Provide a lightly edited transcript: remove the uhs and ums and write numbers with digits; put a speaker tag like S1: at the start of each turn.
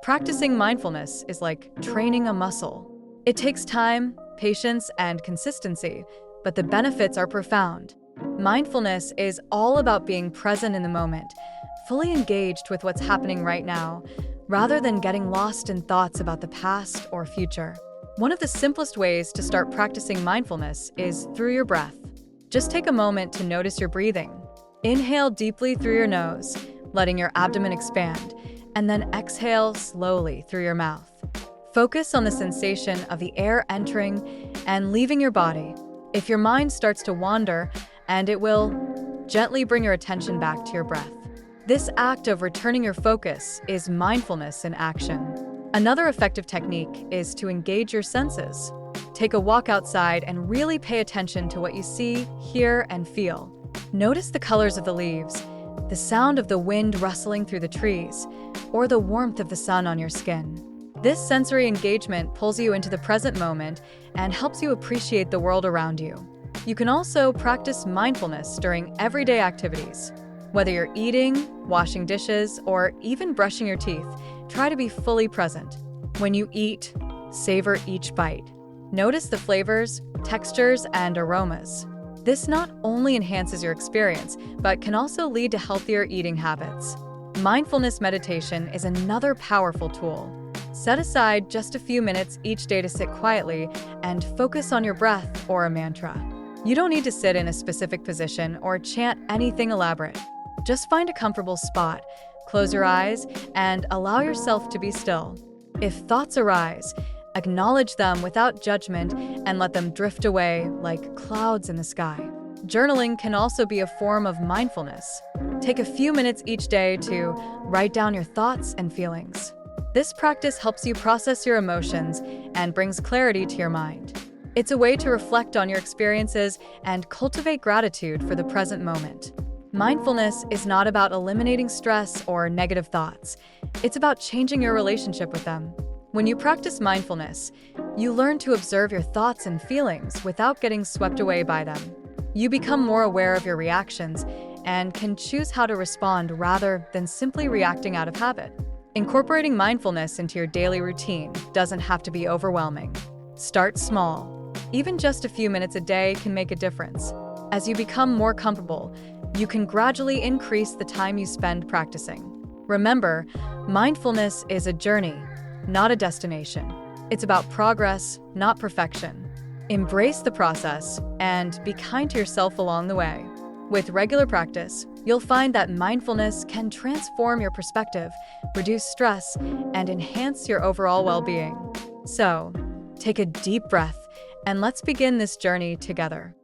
S1: Practicing mindfulness is like training a muscle. It takes time, patience, and consistency, but the benefits are profound. Mindfulness is all about being present in the moment, fully engaged with what's happening right now, rather than getting lost in thoughts about the past or future. One of the simplest ways to start practicing mindfulness is through your breath. Just take a moment to notice your breathing. Inhale deeply through your nose, letting your abdomen expand, and then exhale slowly through your mouth. Focus on the sensation of the air entering and leaving your body. If your mind starts to wander, and it will, gently bring your attention back to your breath. This act of returning your focus is mindfulness in action. Another effective technique is to engage your senses. Take a walk outside and really pay attention to what you see, hear, and feel. Notice the colors of the leaves, the sound of the wind rustling through the trees, or the warmth of the sun on your skin. This sensory engagement pulls you into the present moment and helps you appreciate the world around you. You can also practice mindfulness during everyday activities. Whether you're eating, washing dishes, or even brushing your teeth, try to be fully present. When you eat, savor each bite. Notice the flavors, textures, and aromas. This not only enhances your experience, but can also lead to healthier eating habits. Mindfulness meditation is another powerful tool. Set aside just a few minutes each day to sit quietly and focus on your breath or a mantra. You don't need to sit in a specific position or chant anything elaborate. Just find a comfortable spot, close your eyes, and allow yourself to be still. If thoughts arise, acknowledge them without judgment and let them drift away like clouds in the sky. Journaling can also be a form of mindfulness. Take a few minutes each day to write down your thoughts and feelings. This practice helps you process your emotions and brings clarity to your mind. It's a way to reflect on your experiences and cultivate gratitude for the present moment. Mindfulness is not about eliminating stress or negative thoughts. It's about changing your relationship with them. When you practice mindfulness, you learn to observe your thoughts and feelings without getting swept away by them. You become more aware of your reactions and can choose how to respond rather than simply reacting out of habit. Incorporating mindfulness into your daily routine doesn't have to be overwhelming. Start small. Even just a few minutes a day can make a difference. As you become more comfortable, you can gradually increase the time you spend practicing. Remember, mindfulness is a journey, not a destination. It's about progress, not perfection. Embrace the process and be kind to yourself along the way. With regular practice, you'll find that mindfulness can transform your perspective, reduce stress, and enhance your overall well-being. So, take a deep breath and let's begin this journey together.